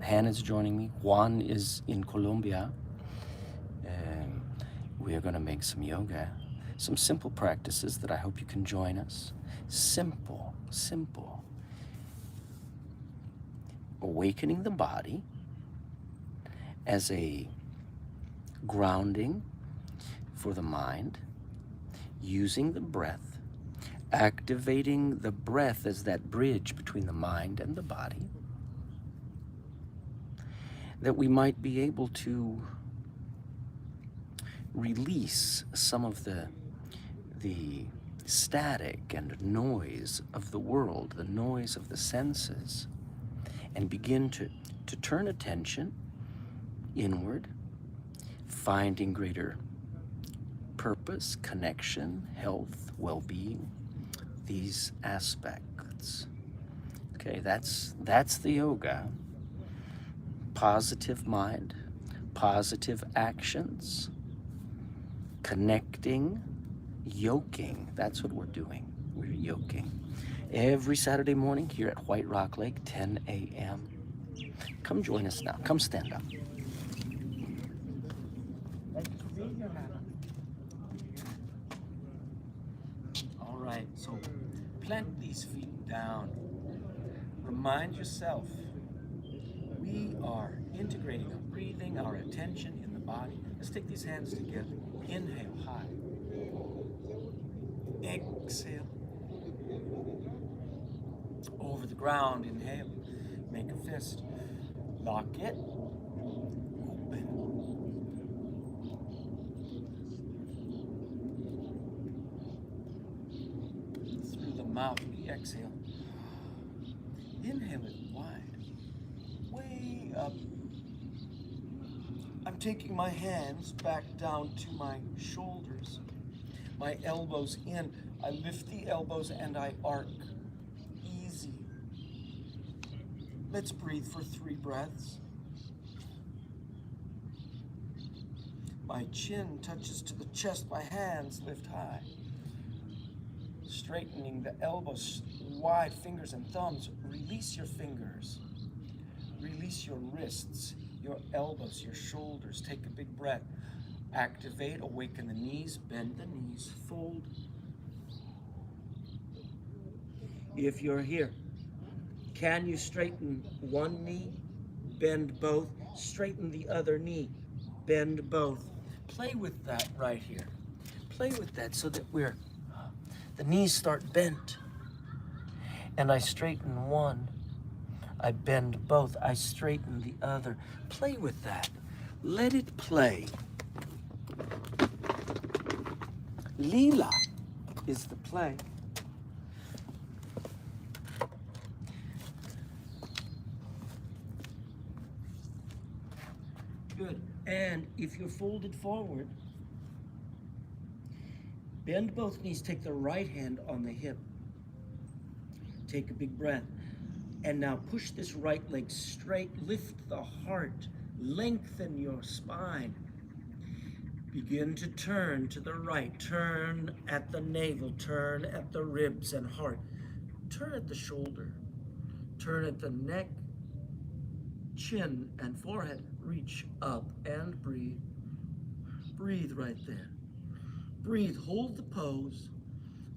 Hannah's joining me. Juan is in Colombia. We are going to make some yoga, some simple practices that I hope you can join us. Simple, simple. Awakening the body as a grounding for the mind, using the breath, activating the breath as that bridge between the mind and the body, that we might be able to release some of the static and noise of the world, the noise of the senses, and begin to turn attention inward, finding greater purpose, connection, health, well-being, these aspects. Okay, that's the yoga. Positive mind, positive actions, connecting, yoking. That's what we're doing. We're yoking. Every Saturday morning here at White Rock Lake, 10 a.m. Come join us now. Come stand up. All right, so plant these feet down. Remind yourself, we are integrating our breathing, our attention in the body. Let's take these hands together. Inhale high. Exhale. Over the ground, inhale. Make a fist. Lock it. Open. Through the mouth, we exhale. Inhale it wide. Way up. I'm taking my hands back down to my shoulders. My elbows in. I lift the elbows and I arc. Easy. Let's breathe for 3 breaths. My chin touches to the chest. My hands lift high. Straightening the elbows, wide fingers and thumbs. Release your fingers. Release your wrists, your elbows, your shoulders. Take a big breath. Activate, awaken the knees, bend the knees, fold. If you're here, can you straighten one knee, bend both, straighten the other knee, bend both. Play with that right here. Play with that so that the knees start bent. And I straighten one, I bend both, I straighten the other. Play with that. Let it play. Leela is the play. Good. And if you're folded forward, bend both knees, take the right hand on the hip. Take a big breath. And now push this right leg straight, lift the heart, lengthen your spine. Begin to turn to the right, turn at the navel, turn at the ribs and heart, turn at the shoulder, turn at the neck, chin and forehead. Reach up and breathe. Breathe right there. Breathe, hold the pose.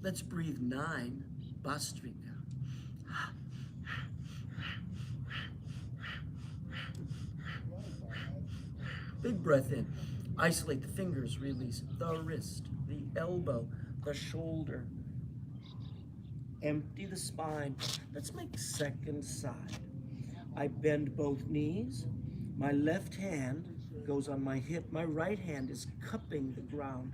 Let's breathe 9, Bhastrika. Big breath in. Isolate the fingers, release the wrist, the elbow, the shoulder. Empty the spine. Let's make second side. I bend both knees. My left hand goes on my hip. My right hand is cupping the ground.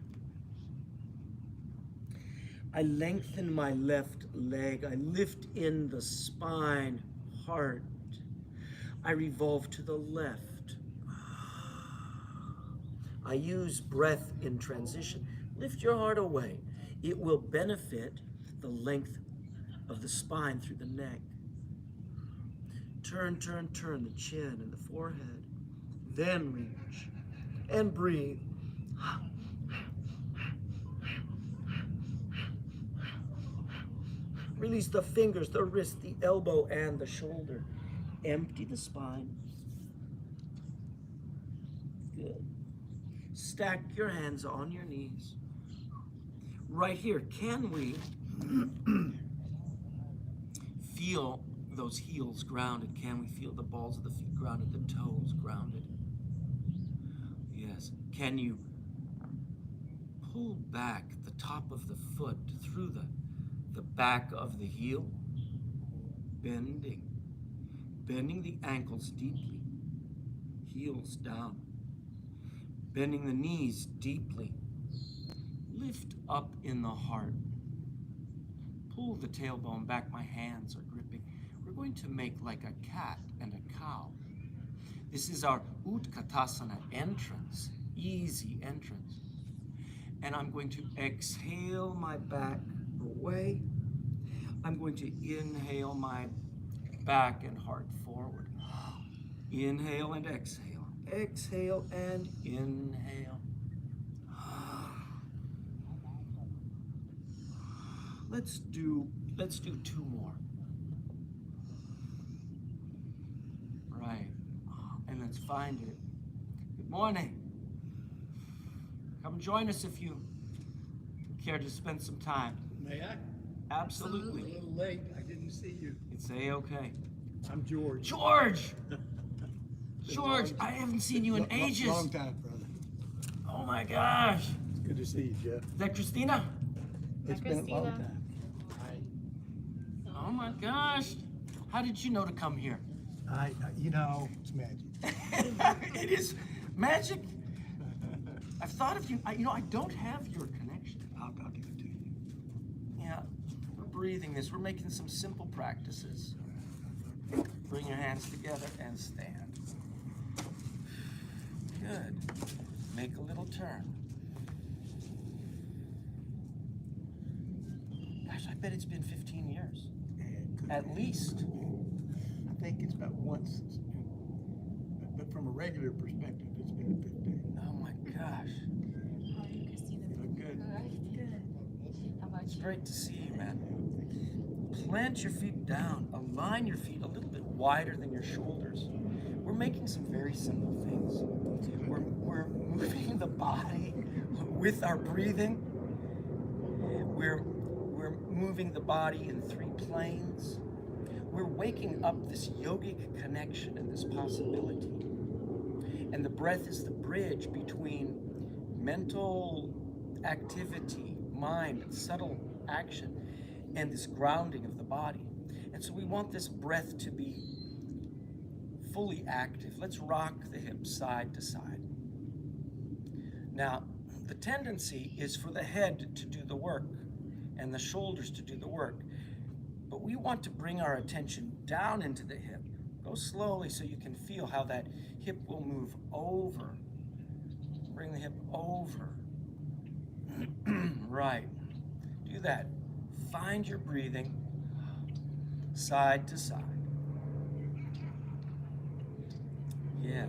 I lengthen my left leg. I lift in the spine, heart. I revolve to the left. I use breath in transition. Lift your heart away. It will benefit the length of the spine through the neck. Turn, turn, turn the chin and the forehead. Then reach and breathe. Release the fingers, the wrist, the elbow, and the shoulder. Empty the spine. Good. Stack your hands on your knees. Right here, can we feel those heels grounded? Can we feel the balls of the feet grounded, the toes grounded? Yes. Can you pull back the top of the foot through the back of the heel? Bending the ankles deeply, heels down. Bending the knees deeply. Lift up in the heart. Pull the tailbone back. My hands are gripping. We're going to make like a cat and a cow. This is our Utkatasana entrance, easy entrance. And I'm going to exhale my back away. I'm going to inhale my back and heart forward. Inhale and exhale. Exhale and inhale. Let's do 2 more. Right. And let's find it. Good morning. Come join us if you care to spend some time. May I? Absolutely. A little late. I didn't see you. It's A-okay. I'm George. George! George, I haven't seen you in ages. Long time, brother. Oh my gosh. It's good to see you, Jeff. Is that Christina? It's been a long time. Oh my gosh. How did you know to come here? It's magic. It is magic. I've thought of you. I don't have your connection. I'll give it to you. Yeah, we're breathing this. We're making some simple practices. Bring your hands together and stand. Good. Make a little turn. Gosh, I bet it's been 15 years. At least. I think it's about once. But from a regular perspective, it's been 15. Oh my gosh. How are you, Christina? Look good. Good. How about It's you? great to see you, man. Plant your feet down. Align your feet a little bit wider than your shoulders. We're making some very simple things. We're moving the body with our breathing. We're moving the body in 3 planes. We're waking up this yogic connection and this possibility. And the breath is the bridge between mental activity, mind, subtle action, and this grounding of the body. And so we want this breath to be fully active. Let's rock the hips side to side. Now, the tendency is for the head to do the work and the shoulders to do the work. But we want to bring our attention down into the hip. Go slowly so you can feel how that hip will move over. Bring the hip over. Right. Do that. Find your breathing side to side. Yeah.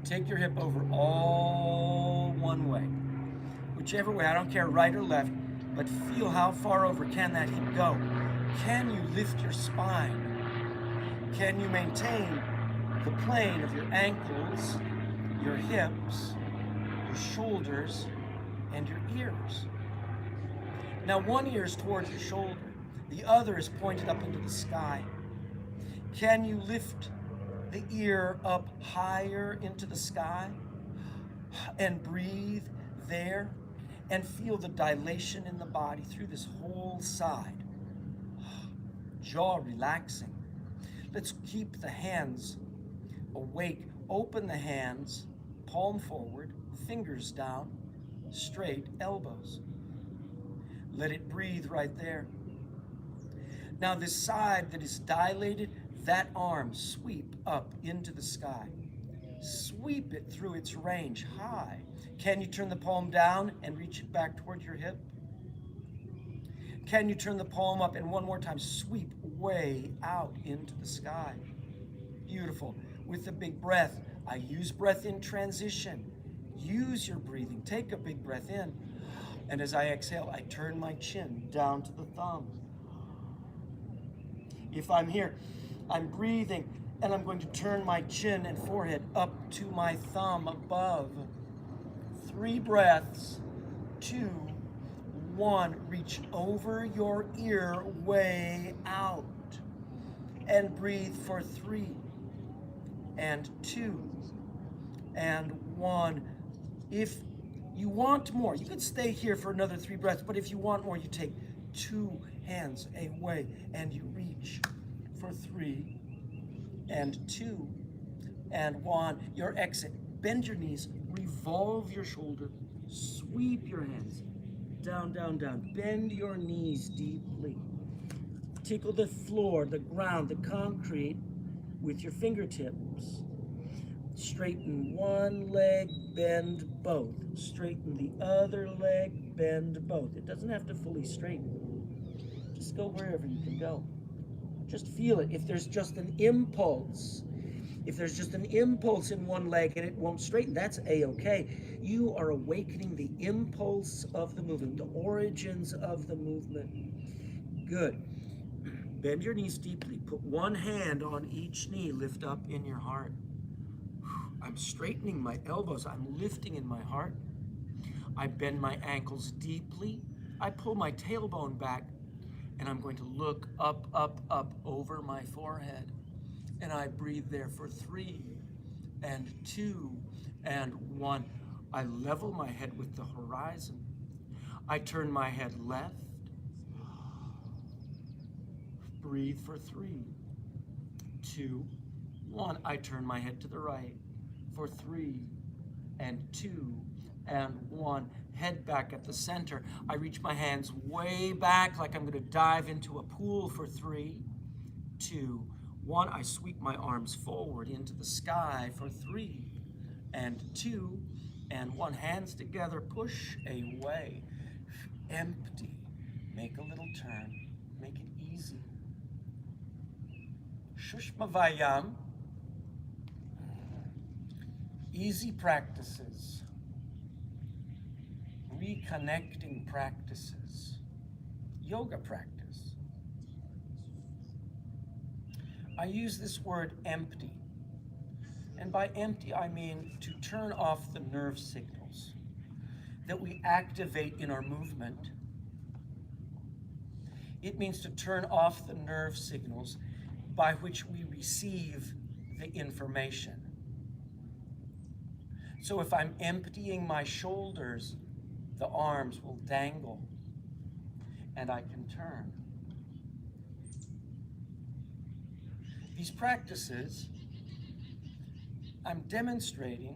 Take your hip over all one way. Whichever way, I don't care right or left, but feel how far over can that hip go. Can you lift your spine? Can you maintain the plane of your ankles, your hips, your shoulders, and your ears? Now one ear is towards your shoulder. The other is pointed up into the sky. Can you lift the ear up higher into the sky and breathe there and feel the dilation in the body through this whole side? Jaw relaxing. Let's keep the hands awake. Open the hands, palm forward, fingers down, straight, elbows. Let it breathe right there. Now this side that is dilated, that arm sweep up into the sky. Sweep it through its range high. Can you turn the palm down and reach it back toward your hip? Can you turn the palm up and one more time sweep way out into the sky? Beautiful. With a big breath, I use breath in transition. Use your breathing. Take a big breath in. And as I exhale, I turn my chin down to the thumb. If I'm here, I'm breathing And I'm going to turn my chin and forehead up to my thumb above. 3 breaths. 2, 1. Reach over your ear, way out. And breathe for 3, and 2, and 1. If you want more, you could stay here for another 3 breaths, but if you want more, you take 2 hands away and you reach for 3, and 2, and 1. Your exit. Bend your knees, revolve your shoulder, sweep your hands down, down, down. Bend your knees deeply. Tickle the floor, the ground, the concrete with your fingertips. Straighten one leg, bend both. Straighten the other leg, bend both. It doesn't have to fully straighten. Just go wherever you can go. Just feel it. If there's just an impulse, in one leg and it won't straighten, that's a-okay. You are awakening the impulse of the movement, the origins of the movement. Good. Bend your knees deeply. Put one hand on each knee. Lift up in your heart. I'm straightening my elbows. I'm lifting in my heart. I bend my ankles deeply. I pull my tailbone back, and I'm going to look up, up, up over my forehead. And I breathe there for 3, and 2, and 1. I level my head with the horizon. I turn my head left. Breathe for 3, 2, 1. I turn my head to the right for 3, and 2, and 1. Head back at the center. I reach my hands way back like I'm going to dive into a pool for 3, 2, 1. I sweep my arms forward into the sky for 3, and 2, and 1. Hands together, push away. Empty. Make a little turn. Make it easy. Shushmavayam. Easy practices. Reconnecting practices. Yoga practice. I use this word empty. And by empty, I mean to turn off the nerve signals that we activate in our movement. It means to turn off the nerve signals by which we receive the information. So if I'm emptying my shoulders, the arms will dangle and I can turn. These practices, I'm demonstrating,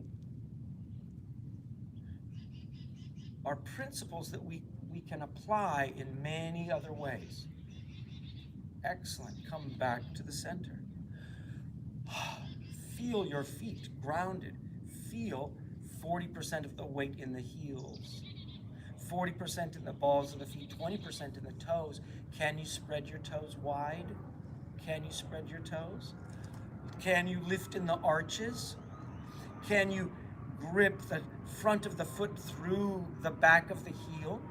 are principles that we can apply in many other ways. Excellent. Come back to the center. Feel your feet grounded. Feel 40% of the weight in the heels, 40% in the balls of the feet, 20% in the toes. Can you spread your toes wide? Can you spread your toes? Can you lift in the arches? Can you grip the front of the foot through the back of the heel?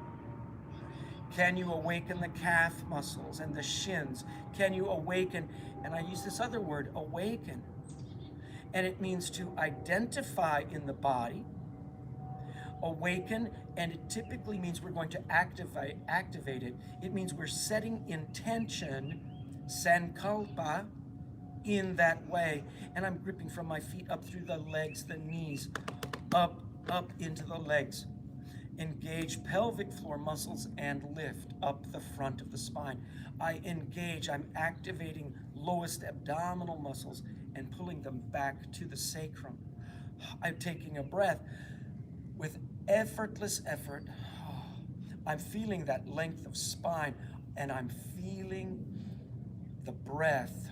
Can you awaken the calf muscles and the shins? Can you awaken, and I use this other word, awaken. And it means to identify in the body, awaken, and it typically means we're going to activate it. It means we're setting intention, sankalpa, in that way. And I'm gripping from my feet up through the legs, the knees, up into the legs. Engage pelvic floor muscles and lift up the front of the spine. I engage, I'm activating lowest abdominal muscles and pulling them back to the sacrum. I'm taking a breath with effortless effort. I'm feeling that length of spine and I'm feeling the breath.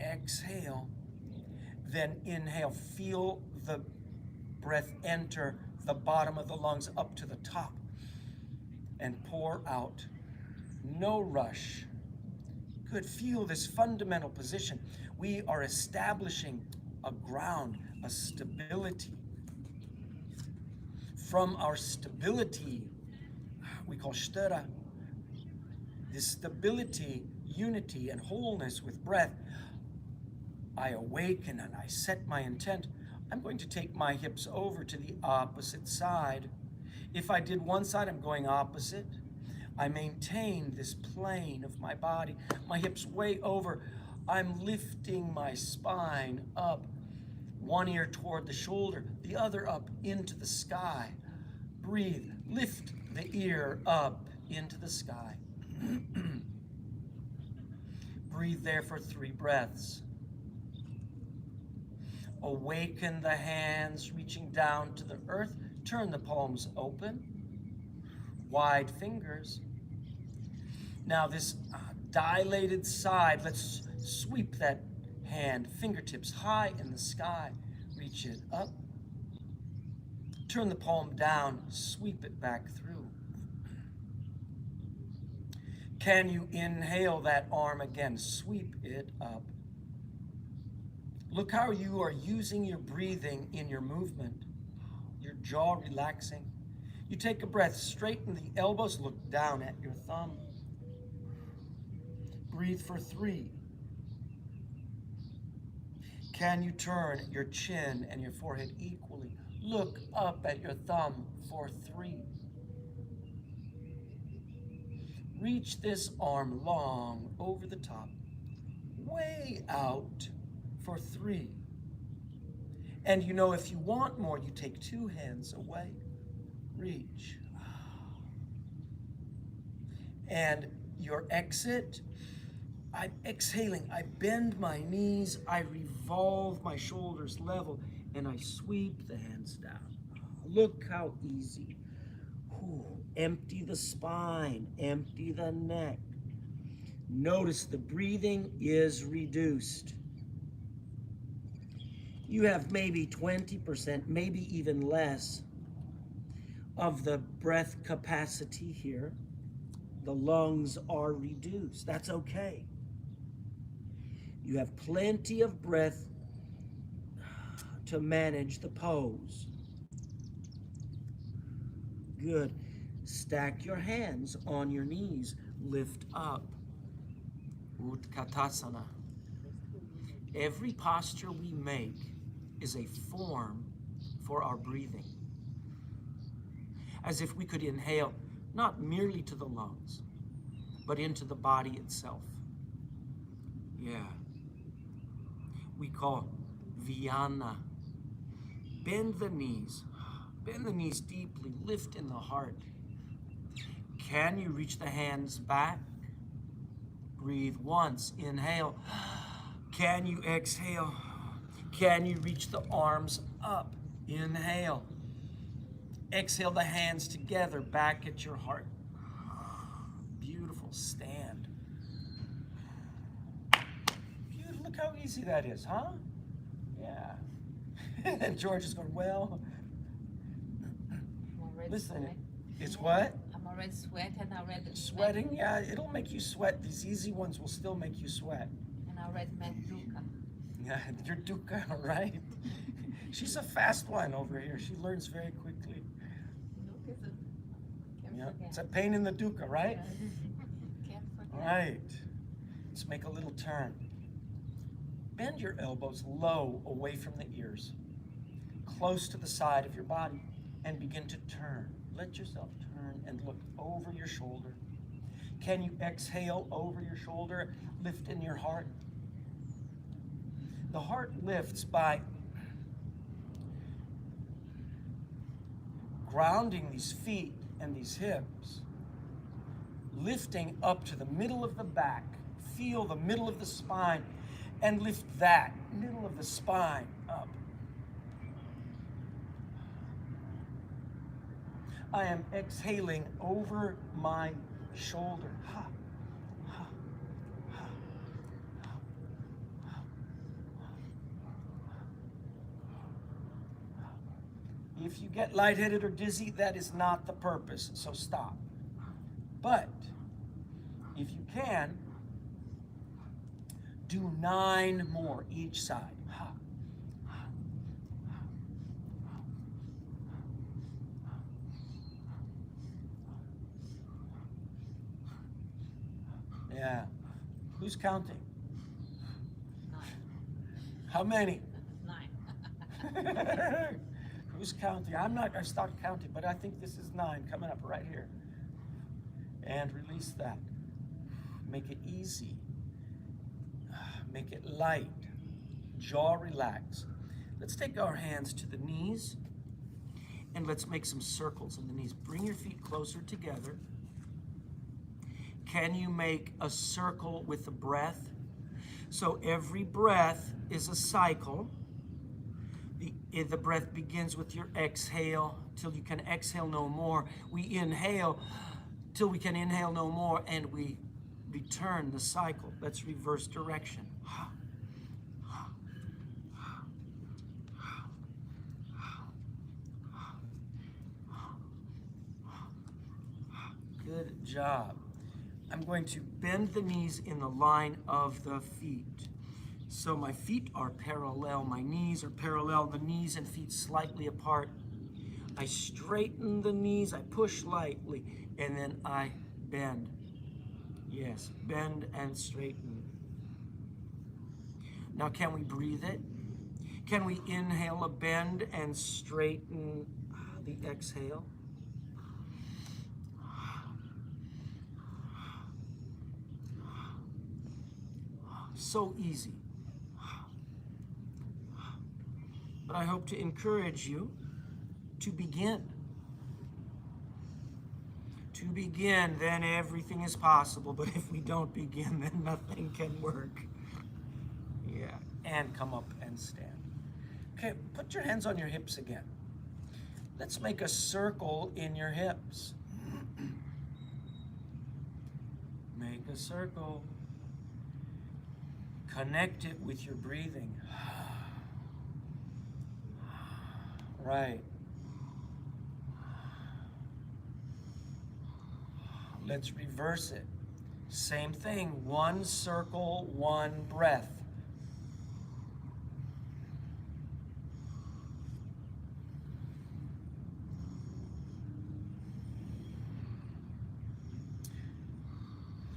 Exhale, then inhale. Feel the breath enter the bottom of the lungs up to the top and pour out. No rush. Good. Feel this fundamental position. We are establishing a ground, a stability. From our stability, we call sthira, this stability, unity, and wholeness with breath, I awaken and I set my intent. I'm going to take my hips over to the opposite side. If I did one side, I'm going opposite. I maintain this plane of my body. My hips way over. I'm lifting my spine up. One ear toward the shoulder, the other up into the sky. Breathe. Lift the ear up into the sky. Breathe there for 3 breaths. Awaken the hands reaching down to the earth. Turn the palms open. Wide fingers. Now this dilated side, let's sweep that hand, fingertips high in the sky. Reach it up. Turn the palm down, sweep it back through. Can you inhale that arm again? Sweep it up. Look how you are using your breathing in your movement. Your jaw relaxing. You take a breath, straighten the elbows, look down at your thumb. Breathe for 3. Can you turn your chin and your forehead equally? Look up at your thumb for 3. Reach this arm long over the top, way out for 3. And you know, if you want more, you take 2 hands away. Reach. And your exit, I'm exhaling. I bend my knees, I revolve my shoulders level, and I sweep the hands down. Look how easy. Empty the spine, empty the neck. Notice the breathing is reduced. You have maybe 20%, maybe even less of the breath capacity here. The lungs are reduced. That's okay. You have plenty of breath to manage the pose. Good. Stack your hands on your knees. Lift up. Utkatasana. Every posture we make is a form for our breathing. As if we could inhale not merely to the lungs, but into the body itself. Yeah. We call Vyana. Bend the knees. Bend the knees deeply. Lift in the heart. Can you reach the hands back? Breathe once. Inhale. Can you exhale? Can you reach the arms up? Inhale. Exhale the hands together back at your heart. Beautiful. Stand. Beautiful. Look how easy that is, huh? Yeah. And George is going, well. Listen, it's what? I'm already sweating. I already Sweating? Yeah, it'll make you sweat. These easy ones will still make you sweat. And I already met Duka. Yeah, you're Duka, right? She's a fast one over here. She learns very quickly. Yeah, it's a pain in the Duka, right? Can't forget. All right. Let's make a little turn. Bend your elbows low away from the ears, close to the side of your body, and begin to turn. Let yourself turn and look over your shoulder. Can you exhale over your shoulder? Lift in your heart. The heart lifts by grounding these feet and these hips, lifting up to the middle of the back. Feel the middle of the spine and lift that middle of the spine up. I am exhaling over my shoulder. Ha, ha, ha, ha, ha. If you get lightheaded or dizzy, that is not the purpose, so stop. But if you can, do 9 more each side. Ha, ha, ha, ha, ha. Yeah. Who's counting? How many? 9. Who's counting? I'm not, I stopped counting, but I think this is 9 coming up right here. And release that. Make it easy. Make it light. Jaw relax. Let's take our hands to the knees and let's make some circles in the knees. Bring your feet closer together. Can you make a circle with the breath? So every breath is a cycle. The breath begins with your exhale till you can exhale no more. We inhale till we can inhale no more, and we return the cycle. Let's reverse direction. Good job. I'm going to bend the knees in the line of the feet. So my feet are parallel, my knees are parallel, the knees and feet slightly apart. I straighten the knees, I push lightly, and then I bend. Yes, bend and straighten. Now can we breathe it? Can we inhale a bend and straighten the exhale? So easy. But I hope to encourage you to begin. To begin, then everything is possible. But if we don't begin, then nothing can work. Yeah, and come up and stand. Okay, put your hands on your hips again. Let's make a circle in your hips. Make a circle. Connect it with your breathing. Right. Let's reverse it. Same thing. One circle, one breath.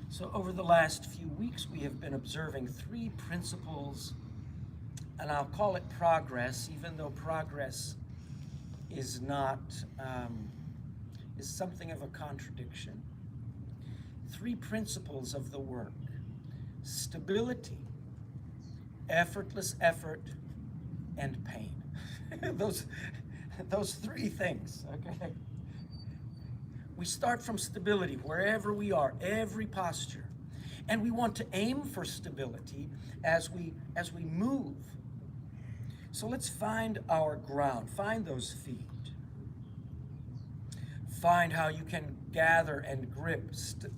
So over the last few weeks, we have been observing 3 principles, and I'll call it progress, even though progress is not, is something of a contradiction. 3 principles of the work: stability, effortless effort, and pain. those 3 things, okay? We start from stability wherever we are, every posture. And we want to aim for stability as we move. So let's find our ground, find those feet. Find how you can gather and grip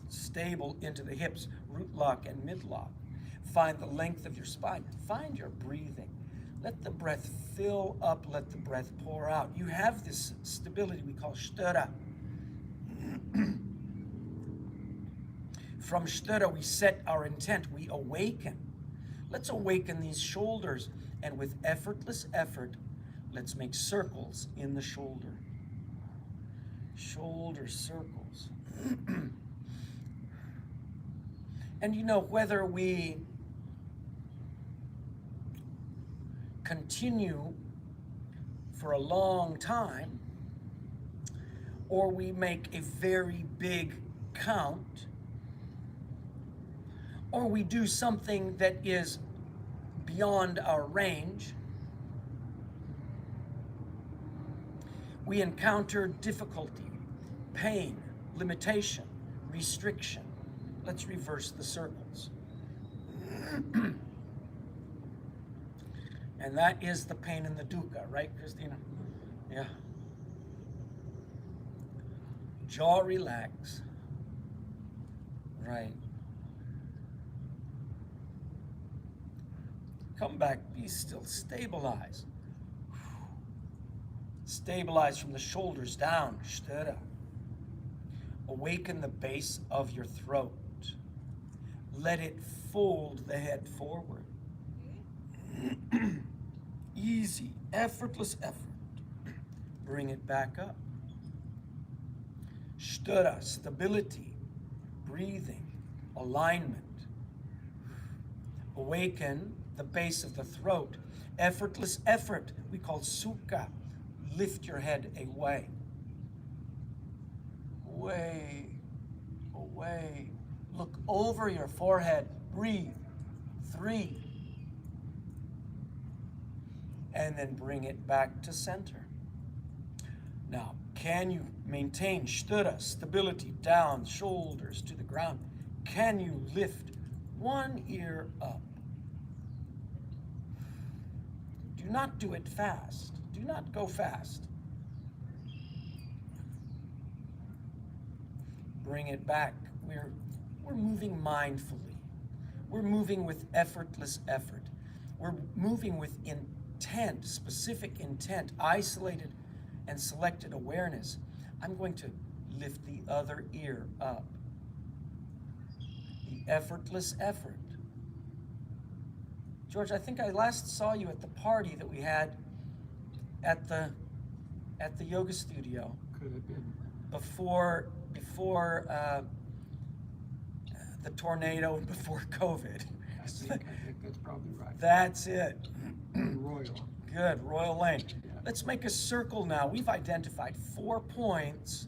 stable into the hips, root lock and mid lock. Find the length of your spine. Find your breathing. Let the breath fill up, let the breath pour out. You have this stability we call störa. From störa, we set our intent, we awaken. Let's awaken these shoulders, and with effortless effort, let's make circles in the shoulder. Shoulder circles. And you know, whether we continue for a long time, or we make a very big count, or we do something that is beyond our range, we encounter difficulty, pain, limitation, restriction. Let's reverse the circles. And that is the pain in the dukkha, right, Christina? Yeah. Jaw relax. Right. Come back, be still, stabilize. Stabilize from the shoulders down, störa. Awaken the base of your throat. Let it fold the head forward. Easy, effortless effort. Bring it back up. Störa, stability, breathing, alignment. Awaken the base of the throat. Effortless effort, we call sukha. Lift your head away. Away, away. Look over your forehead. Breathe. 3. And then bring it back to center. Now, can you maintain sthura, stability, down, shoulders to the ground? Can you lift one ear up? Do not do it fast. Do not go fast. Bring it back. We're moving mindfully. We're moving with effortless effort. We're moving with intent, specific intent, isolated and selected awareness. I'm going to lift the other ear up. The effortless effort. George, I think I last saw you at the party that we had at the yoga studio Could have been. before the tornado and before COVID. I think that's probably right. That's it. Royal. Good, Royal Lane. Yeah. Let's make a circle now. We've identified 4 points,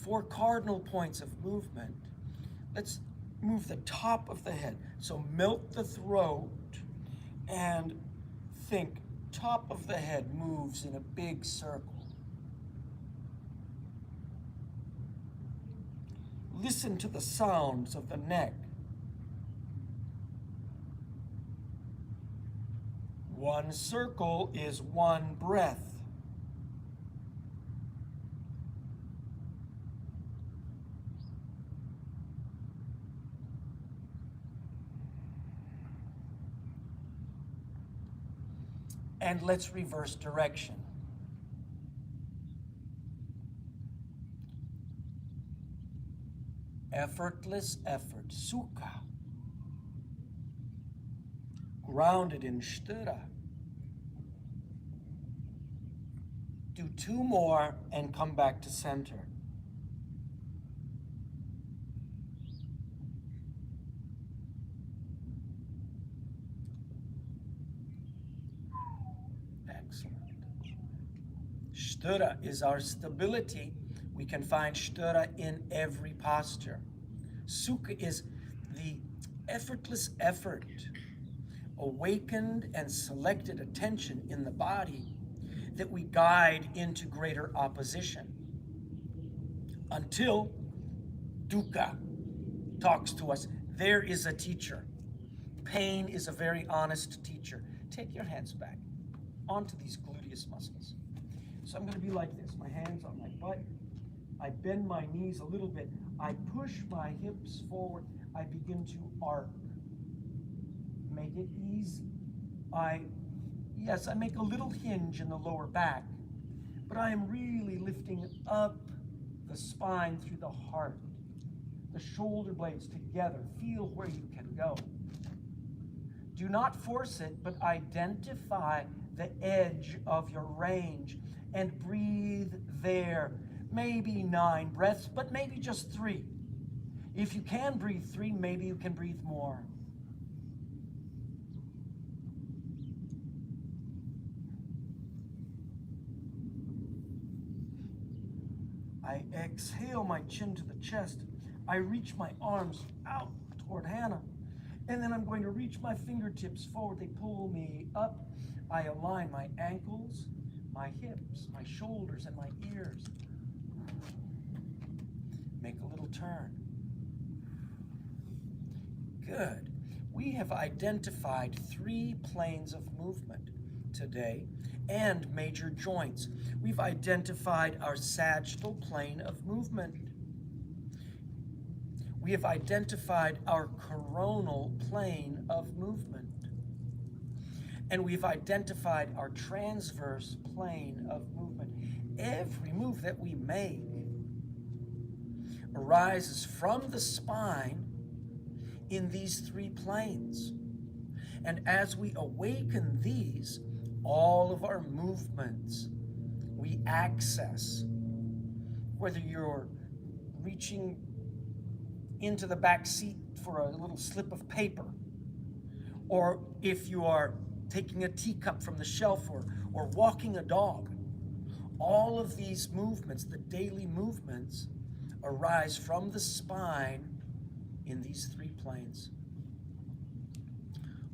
4 cardinal points of movement. Let's move the top of the head. So melt the throat and think top of the head moves in a big circle. Listen to the sounds of the neck. One circle is one breath. And let's reverse direction. Effortless effort, sukha. Grounded in sthura. Do 2 more and come back to center. Excellent. Sthura is our stability. We can find sthura in every posture. Sukha is the effortless effort, awakened and selected attention in the body that we guide into greater opposition until dukkha talks to us. There is a teacher. Pain is a very honest teacher. Take your hands back onto these gluteus muscles. So I'm going to be like this. My hands on my butt. I bend my knees a little bit. I push my hips forward. I begin to arc. Make it easy. I make a little hinge in the lower back, but I am really lifting up the spine through the heart. The shoulder blades together. Feel where you can go. Do not force it, but identify the edge of your range and breathe there. Maybe 9 breaths, but maybe just 3. If you can breathe 3, maybe you can breathe more. I exhale my chin to the chest. I reach my arms out toward Hannah. And then I'm going to reach my fingertips forward. They pull me up. I align my ankles, my hips, my shoulders, and my ears. Make a little turn. Good. We have identified 3 planes of movement today and major joints. We've identified our sagittal plane of movement. We have identified our coronal plane of movement. And we've identified our transverse plane of movement. Every move that we make arises from the spine in these 3 planes. And as we awaken these, all of our movements we access, whether you're reaching into the back seat for a little slip of paper, or if you are taking a teacup from the shelf or walking a dog. All of these movements, the daily movements, arise from the spine in these 3 planes.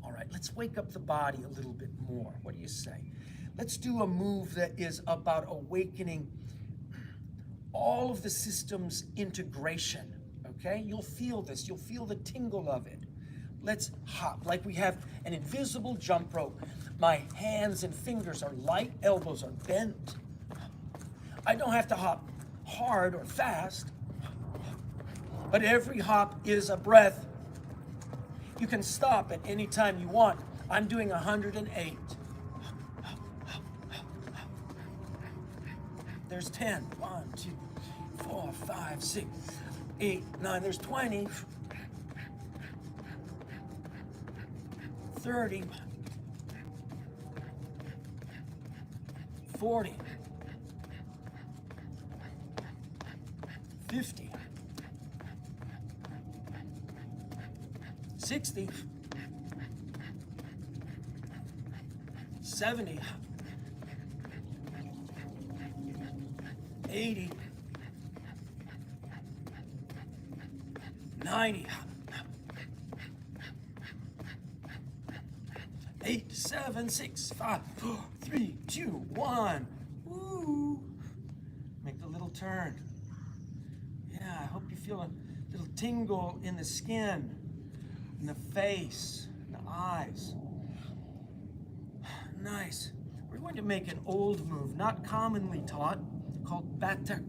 All right, let's wake up the body a little bit more. What do you say? Let's do a move that is about awakening all of the system's integration, okay? You'll feel this. You'll feel the tingle of it. Let's hop like we have an invisible jump rope. My hands and fingers are light, elbows are bent. I don't have to hop hard or fast, but every hop is a breath. You can stop at any time you want. I'm doing 108. There's 10. 1, 2, 4, 5, 6, 8, 9. There's 20. 30. 40. 50. 60. 70. 80. 90. 8, 7, 6, 5, 4, 3, 2, 1. Woo! Make the little turn. Yeah, I hope you feel a little tingle in the skin, in the face, in the eyes. Nice. We're going to make an old move, not commonly taught, called batak.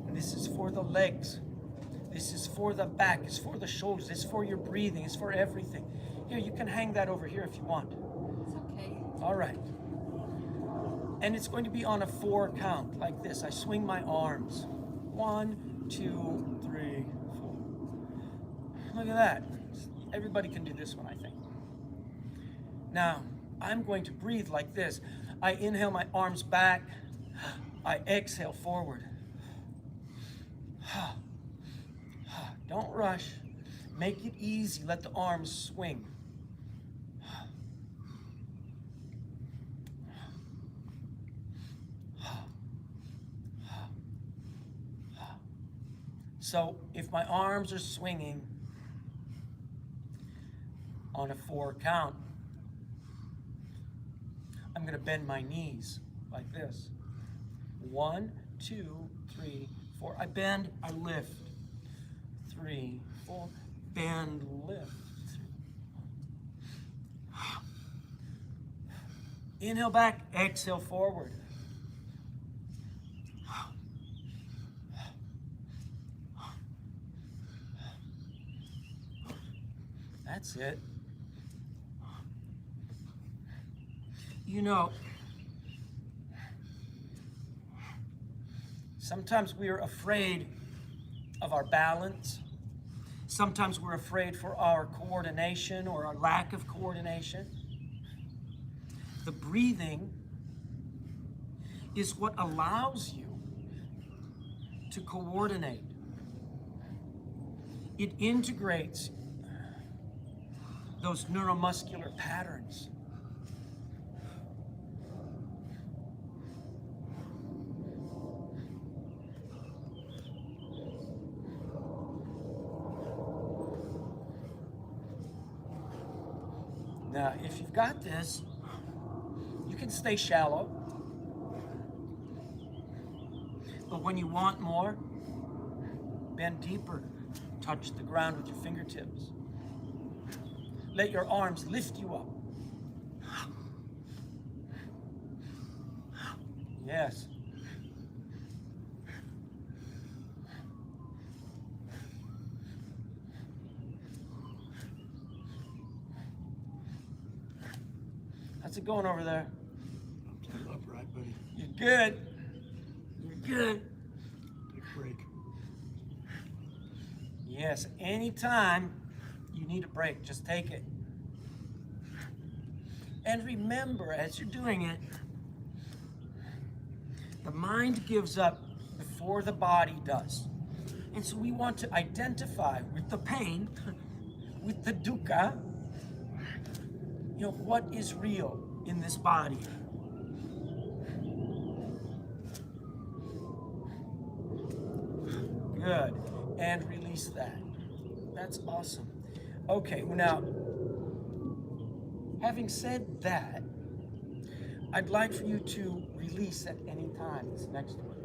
And this is for the legs. This is for the back. It's for the shoulders. It's for your breathing. It's for everything. Here, you can hang that over here if you want. It's okay. All right. And it's going to be on a 4 count, like this. I swing my arms. 1, 2, 3, 4. Look at that. Everybody can do this one, I think. Now, I'm going to breathe like this. I inhale my arms back. I exhale forward. Don't rush. Make it easy. Let the arms swing. So if my arms are swinging on a 4 count, I'm going to bend my knees like this. 1, 2, 3, 4. I bend, I lift. 3, 4. Bend, lift. Inhale back, exhale forward. That's it. You know, sometimes we are afraid of our balance. Sometimes we're afraid for our coordination or our lack of coordination. The breathing is what allows you to coordinate. It integrates those neuromuscular patterns. Now, if you've got this, you can stay shallow. But when you want more, bend deeper. Touch the ground with your fingertips. Let your arms lift you up. Yes. How's it going over there? I'm still upright, buddy. You're good. You're good. Take a break. Yes, anytime you need a break, just take it. And remember, as you're doing it, the mind gives up before the body does. And so we want to identify with the pain, with the dukkha, what is real in this body? Good. And release that. That's awesome. Okay, well now, having said that, I'd like for you to release at any time this next one.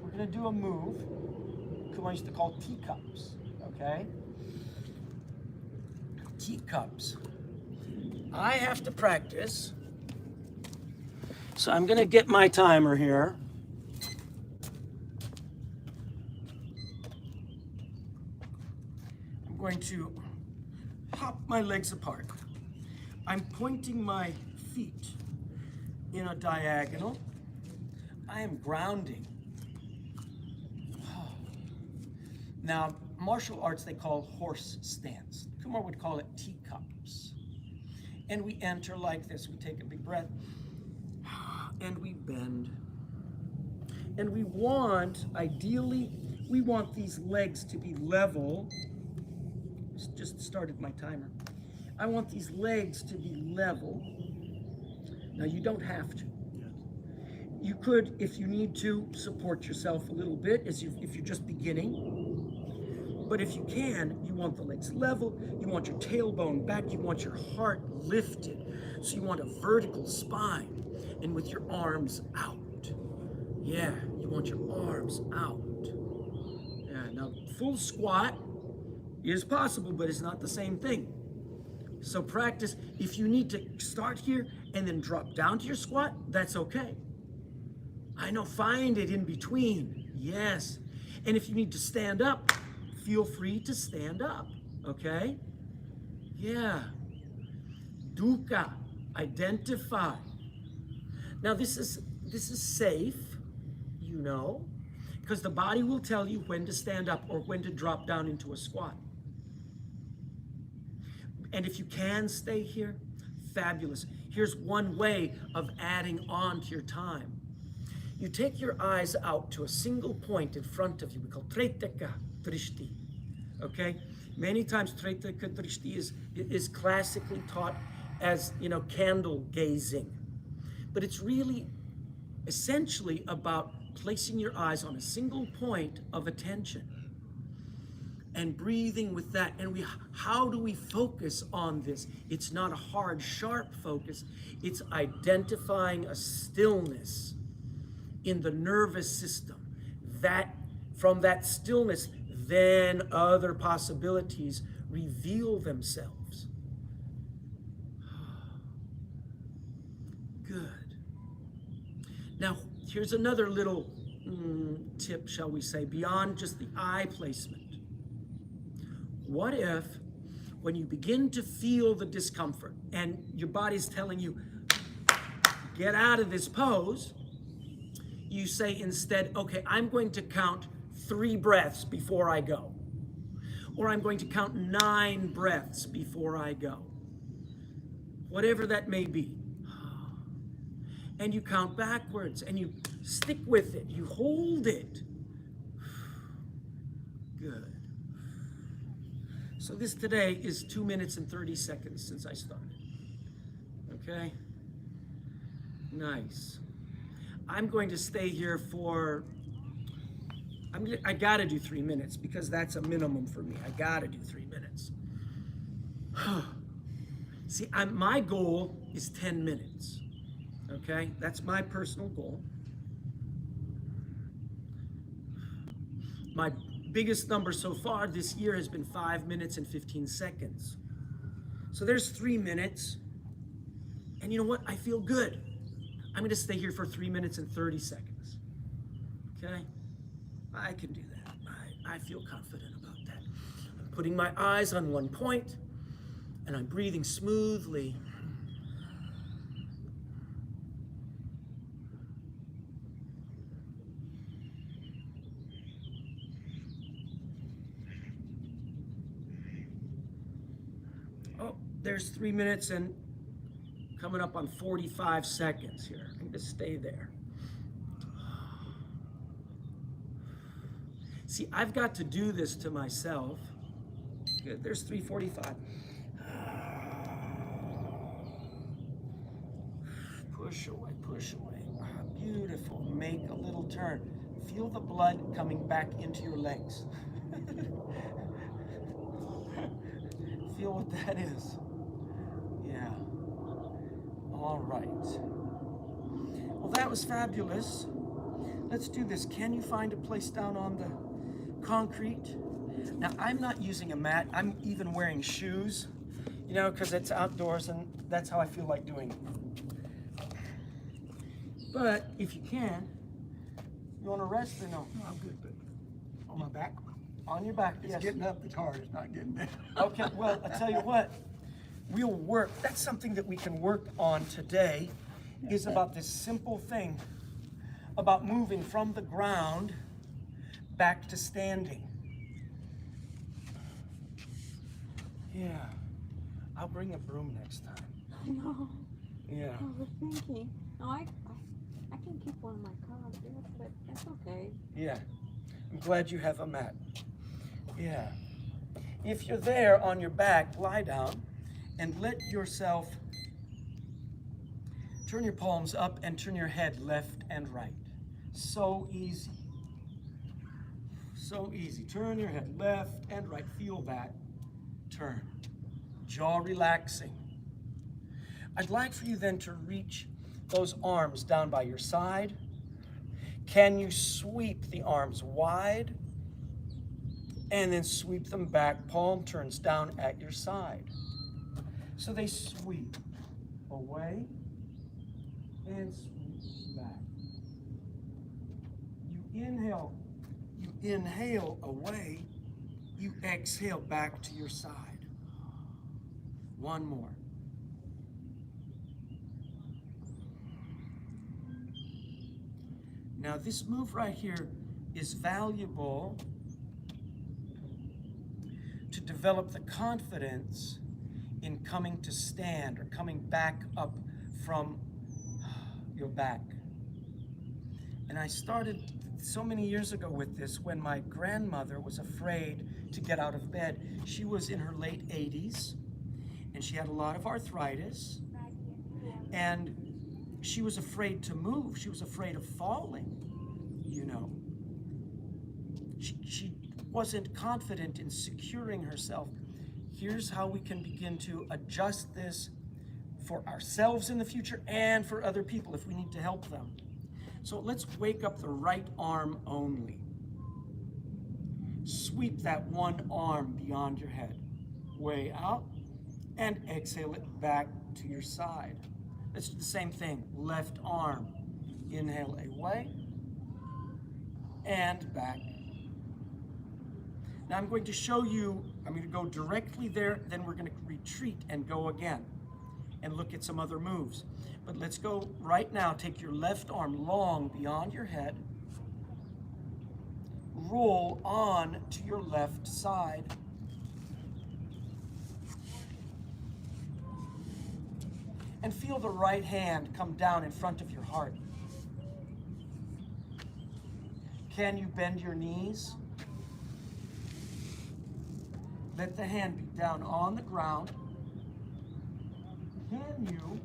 We're going to do a move I used to call teacups, okay? Teacups. I have to practice, so I'm going to get my timer here. I'm going to hop my legs apart. I'm pointing my feet in a diagonal. I am grounding. Now, martial arts they call horse stance. Kumar would call it teacups. And we enter like this. We take a big breath and we bend. And we want, ideally, we want these legs to be level. Just started my timer. I want these legs to be level. Now, you don't have to. You could, if you need to, support yourself a little bit if you're just beginning. But if you can, you want the legs level, you want your tailbone back, you want your heart lifted. So you want a vertical spine and with your arms out. Yeah, you want your arms out. Yeah, now full squat is possible, but it's not the same thing. So practice. If you need to start here and then drop down to your squat, that's okay. I know, find it in between. Yes. And if you need to stand up, feel free to stand up, okay? Yeah. Dukkha, identify. Now this is safe, because the body will tell you when to stand up or when to drop down into a squat. And if you can stay here, fabulous. Here's one way of adding on to your time. You take your eyes out to a single point in front of you. We call Tretaka Drishti. Okay? Many times Tretaka Drishti is classically taught as, candle gazing. But it's really essentially about placing your eyes on a single point of attention and breathing with that. And how do we focus on this? It's not a hard, sharp focus. It's identifying a stillness in the nervous system. That from that stillness, then other possibilities reveal themselves. Good. Now, here's another little tip, shall we say, beyond just the eye placement. What if, when you begin to feel the discomfort and your body's telling you, get out of this pose, you say instead, okay, I'm going to count 3 breaths before I go. Or I'm going to count 9 breaths before I go. Whatever that may be. And you count backwards and you stick with it. You hold it. Good. So this today is 2 minutes and 30 seconds since I started. Okay? Nice. I'm going to stay here for, I gotta do 3 minutes because that's a minimum for me. I gotta do 3 minutes. See, my goal is 10 minutes. Okay? That's my personal goal. My biggest number so far this year has been 5 minutes and 15 seconds. So there's 3 minutes. And you know what? I feel good. I'm going to stay here for 3 minutes and 30 seconds. Okay? I can do that. I feel confident about that. I'm putting my eyes on one point, and I'm breathing smoothly. Oh, there's 3 minutes and coming up on 45 seconds here. I'm going to stay there. See, I've got to do this to myself. Good, there's 3:45. Push away, push away. Ah, beautiful. Make a little turn. Feel the blood coming back into your legs. Feel what that is. Yeah. All right. Well, that was fabulous. Let's do this. Can you find a place down on the concrete? Now, I'm not using a mat. I'm even wearing shoes, you know, because it's outdoors and that's how I feel like doing it. But if you can, you want to rest or no? No, I'm good, but on my back, On your back, it's yes. getting up that's hard, it's not getting down. Okay, well, I tell you what, we'll work. That's something that we can work on today, is about this simple thing about moving from the ground back to standing. Yeah, I'll bring a broom next time. No, Yeah. I was thinking. No, I can keep one of my cards, but that's okay. Yeah, I'm glad you have a mat. Yeah. If you're there on your back, lie down and let yourself turn your palms up and turn your head left and right. So easy. So easy. Turn your head left and right. Feel that. Turn. Jaw relaxing. I'd like for you then to reach those arms down by your side. Can you sweep the arms wide and then sweep them back? Palm turns down at your side. So they sweep away and sweep back. You inhale away, you exhale back to your side. One more. Now this move right here is valuable to develop the confidence in coming to stand or coming back up from your back. And I started so many years ago with this when my grandmother was afraid to get out of bed. She was in her late 80s and she had a lot of arthritis and she was afraid to move. She was afraid of falling, you know. She wasn't confident in securing herself. Here's how we can begin to adjust this for ourselves in the future and for other people if we need to help them. So let's wake up the right arm only. Sweep that one arm beyond your head, way out, and exhale it back to your side. Let's do the same thing. Left arm, inhale away, and back. Now I'm going to show you, I'm going to go directly there, then we're going to retreat and go again and look at some other moves. But let's go right now. Take your left arm long beyond your head. Roll on to your left side. And feel the right hand come down in front of your heart. Can you bend your knees? Let the hand be down on the ground. Can you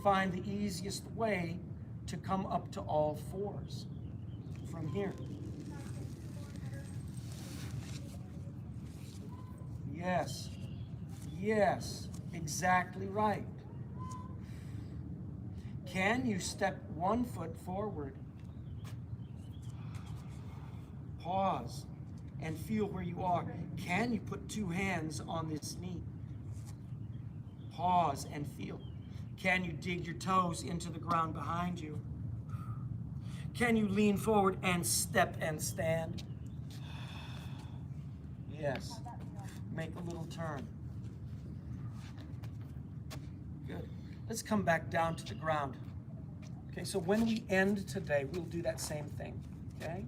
find the easiest way to come up to all fours from here? Yes, yes, exactly right. Can you step one foot forward? Pause and feel where you are. Can you put two hands on this knee? Pause and feel. Can you dig your toes into the ground behind you? Can you lean forward and step and stand? Yes. Make a little turn. Good. Let's come back down to the ground. Okay, so when we end today, we'll do that same thing, okay?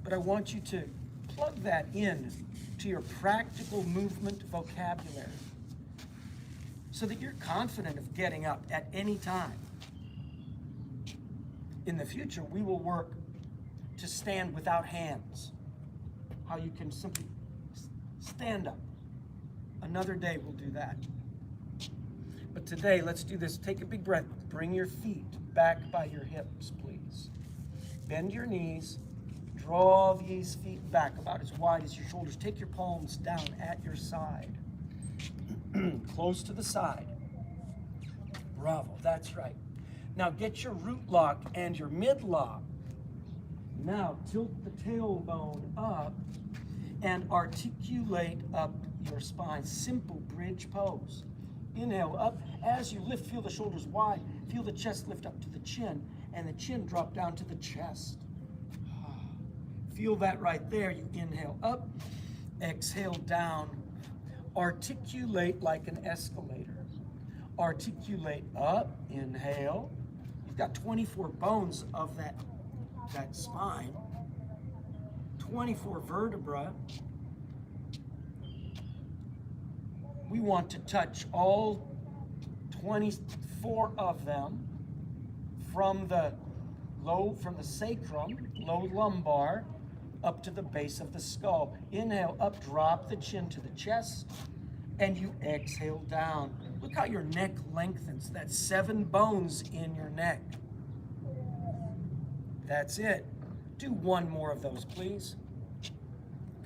But I want you to plug that in to your practical movement vocabulary so that you're confident of getting up at any time. In the future, we will work to stand without hands. How you can simply stand up. Another day we'll do that. But today, let's do this. Take a big breath. Bring your feet back by your hips, please. Bend your knees. Draw these feet back about as wide as your shoulders. Take your palms down at your side. Close to the side. Bravo, that's right. Now get your root lock and your mid lock. Now tilt the tailbone up and articulate up your spine. Simple bridge pose. Inhale up. As you lift, feel the shoulders wide. Feel the chest lift up to the chin and the chin drop down to the chest. Feel that right there. You inhale up, exhale down. Articulate like an escalator. Articulate up, inhale. You've got 24 bones of that spine. 24 vertebrae. We want to touch all 24 of them from the sacrum, low lumbar, up to the base of the skull. Inhale up, drop the chin to the chest, and you exhale down. Look how your neck lengthens. That's 7 bones in your neck. That's it. Do one more of those, please.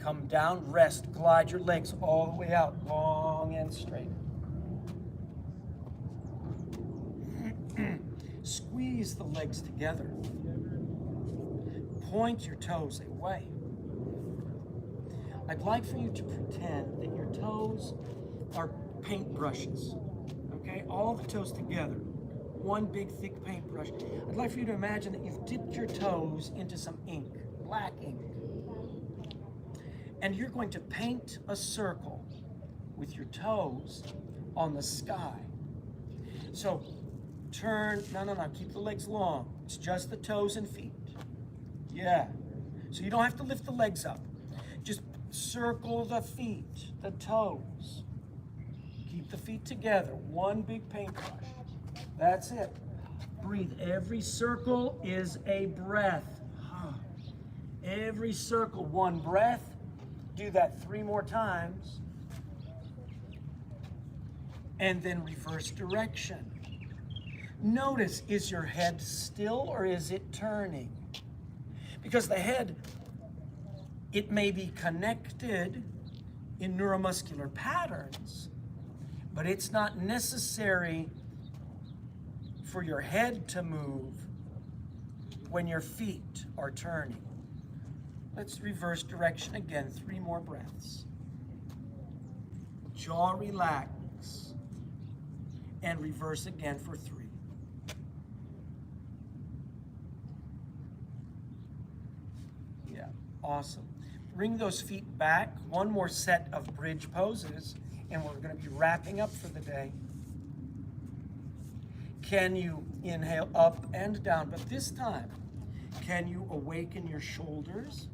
Come down, rest, glide your legs all the way out, long and straight. Squeeze the legs together. Point your toes away. I'd like for you to pretend that your toes are paintbrushes. Okay, all the toes together. One big thick paintbrush. I'd like for you to imagine that you've dipped your toes into some ink, black ink. And you're going to paint a circle with your toes on the sky. So turn, no, keep the legs long. It's just the toes and feet. Yeah. So you don't have to lift the legs up. Just circle the feet, the toes. Keep the feet together. One big paintbrush. That's it. Breathe. Every circle is a breath. Every circle, one breath. Do that 3 more times. And then reverse direction. Notice, is your head still or is it turning? Because the head, it may be connected in neuromuscular patterns, but it's not necessary for your head to move when your feet are turning. Let's reverse direction again, 3 more breaths. Jaw relax, and reverse again for 3. Yeah, awesome. Bring those feet back, 1 more set of bridge poses, and we're going to be wrapping up for the day. Can you inhale up and down, but this time, can you awaken your shoulders,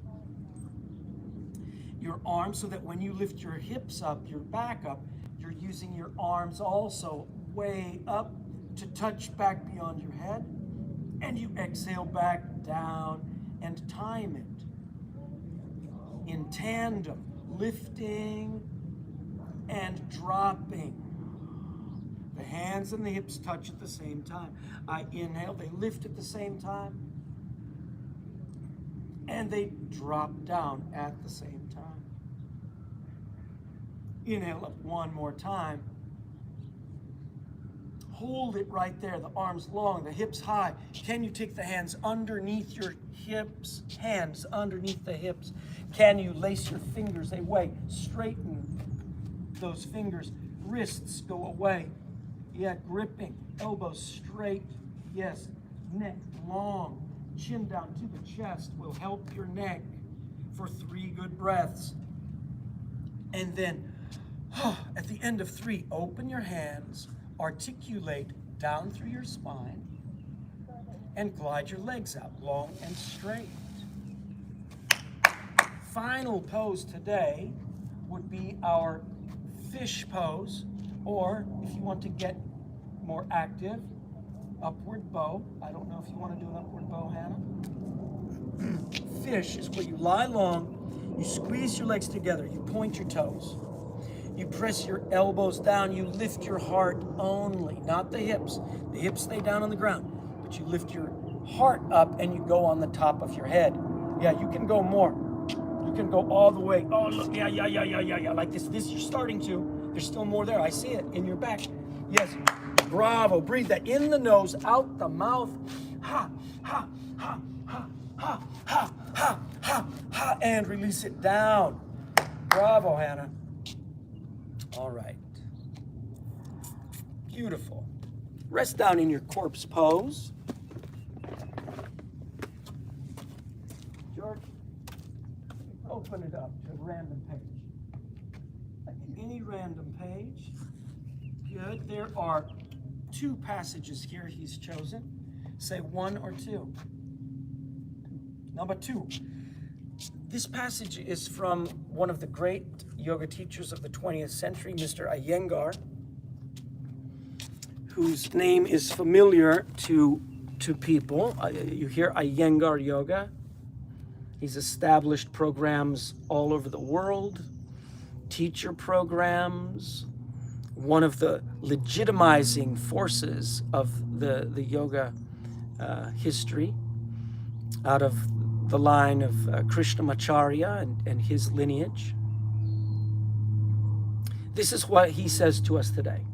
your arms, so that when you lift your hips up, your back up, you're using your arms also way up to touch back beyond your head, and you exhale back down and time it in tandem, lifting and dropping. The hands and the hips touch at the same time. I inhale, they lift at the same time, and they drop down at the same time. Inhale up 1 more time. Hold it right there, the arms long, the hips high. Can you take the hands underneath your hips? Hands underneath the hips. Can you lace your fingers away? Straighten those fingers. Wrists go away. Yeah, gripping. Elbows straight. Yes, neck long. Chin down to the chest will help your neck for 3 good breaths. And then at the end of 3, open your hands, articulate down through your spine, and glide your legs out long and straight. Final pose today would be our fish pose, or if you want to get more active, upward bow. I don't know if you want to do an upward bow, Hannah. Fish is where you lie long, you squeeze your legs together, you point your toes. You press your elbows down. You lift your heart only, not the hips. The hips stay down on the ground. But you lift your heart up and you go on the top of your head. Yeah, you can go more. You can go all the way. Oh, look, yeah, like this. This you're starting to. There's still more there. I see it in your back. Yes, bravo. Breathe that in the nose, out the mouth. Ha, ha, ha, ha, ha, ha, ha, ha, ha, and release it down. Bravo, Hannah. All right. Beautiful. Rest down in your corpse pose. George, open it up to a random page. Any random page. Good. There are 2 passages here he's chosen. Say 1 or 2. Number 2. This passage is from one of the great yoga teachers of the 20th century, Mr. Iyengar, whose name is familiar to people. You hear Iyengar Yoga. He's established programs all over the world, teacher programs, one of the legitimizing forces of the yoga history out of the line of Krishnamacharya and his lineage. This is what he says to us today.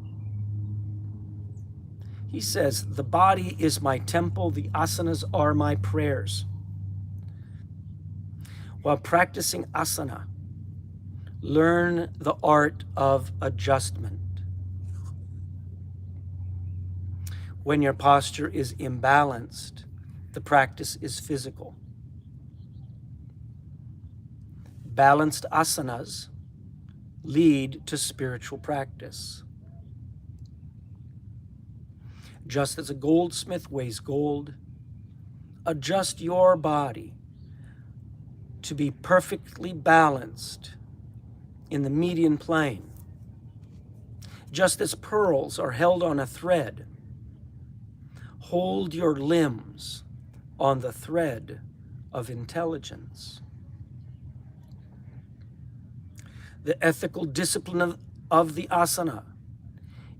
He says, the body is my temple, the asanas are my prayers. While practicing asana, learn the art of adjustment. When your posture is imbalanced, the practice is physical. Balanced asanas lead to spiritual practice. Just as a goldsmith weighs gold, adjust your body to be perfectly balanced in the median plane. Just as pearls are held on a thread, hold your limbs on the thread of intelligence. The ethical discipline of the asana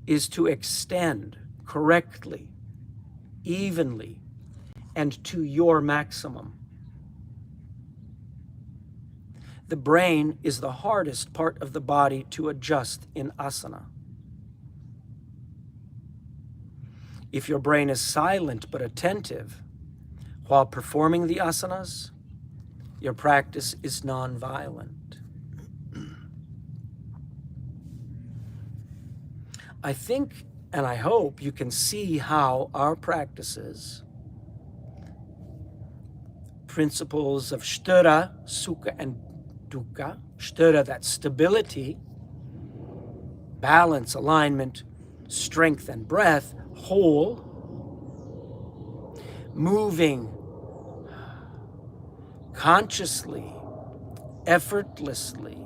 is to extend correctly, evenly, and to your maximum. The brain is the hardest part of the body to adjust in asana. If your brain is silent but attentive while performing the asanas, your practice is non-violent. I think and I hope you can see how our practices, principles of sthira, sukha, and dukkha, sthira, that's stability, balance, alignment, strength, and breath, whole, moving consciously, effortlessly,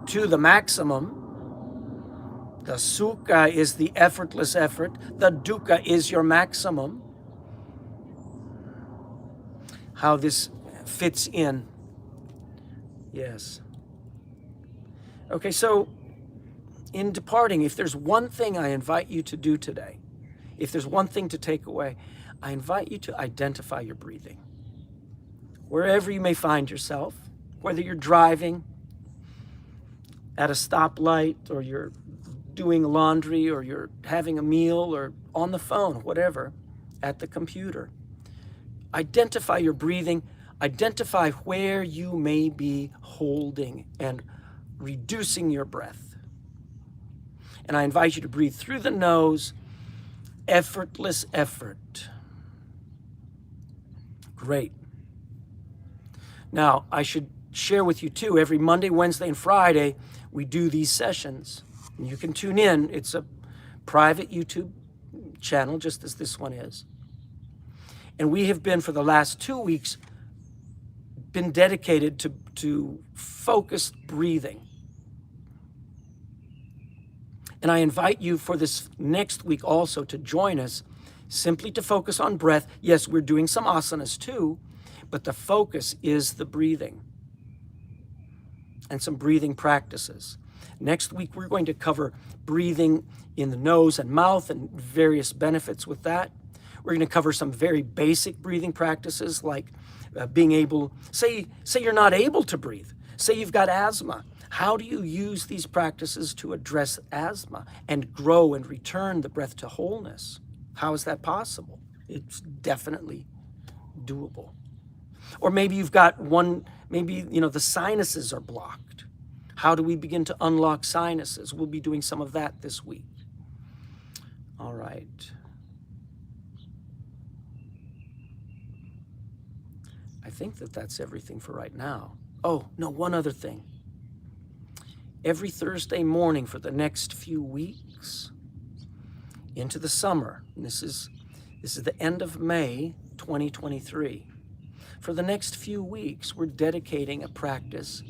to the maximum. The sukha is the effortless effort. The dukkha is your maximum. How this fits in. Yes. Okay, so in departing, if there's one thing I invite you to do today, if there's one thing to take away, I invite you to identify your breathing. Wherever you may find yourself, whether you're driving at a stoplight, or you're doing laundry, or you're having a meal, or on the phone, whatever, at the computer. Identify your breathing. Identify where you may be holding and reducing your breath. And I invite you to breathe through the nose, effortless effort. Great. Now, I should share with you too, every Monday, Wednesday, and Friday, we do these sessions. And you can tune in. It's a private YouTube channel, just as this one is. And we have been, for the last 2 weeks, been dedicated to focused breathing. And I invite you for this next week also to join us, simply to focus on breath. Yes, we're doing some asanas too, but the focus is the breathing. and some breathing practices. Next week, we're going to cover breathing in the nose and mouth and various benefits with that. We're going to cover some very basic breathing practices like being able, say you're not able to breathe. Say you've got asthma. How do you use these practices to address asthma and grow and return the breath to wholeness? How is that possible? It's definitely doable. Or maybe you've got maybe the sinuses are blocked. How do we begin to unlock sinuses? We'll be doing some of that this week. All right. I think that's everything for right now. Oh, no, one other thing. Every Thursday morning for the next few weeks into the summer, and this is the end of May 2023. For the next few weeks, we're dedicating a practice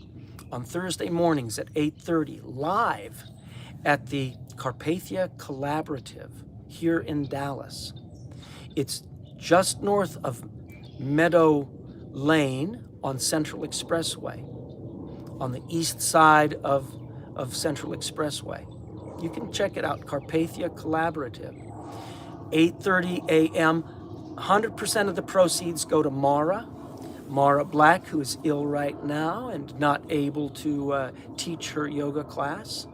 on Thursday mornings at 8:30 live at the Carpathia Collaborative here in Dallas. It's just north of Meadow Lane on Central Expressway, on the east side of Central Expressway. You can check it out, Carpathia Collaborative. 8:30 a.m. 100% of the proceeds go to Mara Black, who is ill right now and not able to teach her yoga class.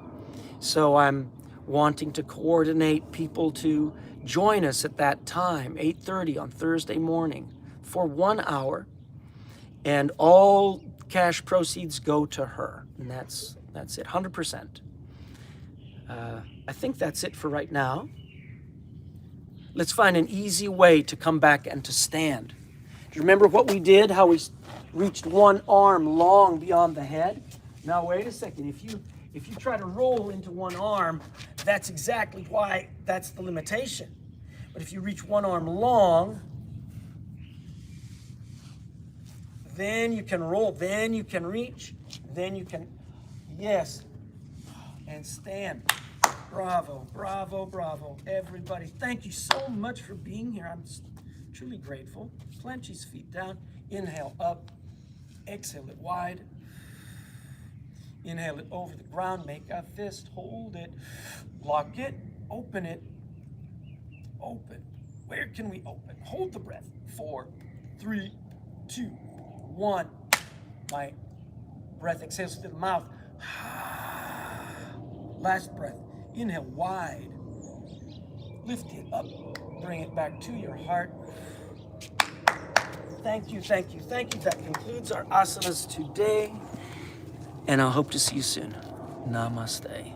So I'm wanting to coordinate people to join us at that time, 8:30 on Thursday morning for 1 hour. And all cash proceeds go to her. And that's it, 100%. I think that's it for right now. Let's find an easy way to come back and to stand. Do you remember what we did? How we reached one arm long beyond the head? Now wait a second. If you try to roll into one arm, that's exactly why that's the limitation. But if you reach one arm long, then you can roll, then you can reach, then you can, yes, and stand. Bravo, bravo, bravo, everybody. Thank you so much for being here. I'm truly grateful. Plant your feet down. Inhale up. Exhale it wide. Inhale it over the ground. Make a fist. Hold it. Lock it. Open it. Open. Where can we open? Hold the breath. 4, 3, 2, 1. My breath exhales through the mouth. Last breath. Inhale wide. Lift it up. Bring it back to your heart. Thank you, thank you, thank you. That concludes our asanas today. And I hope to see you soon. Namaste.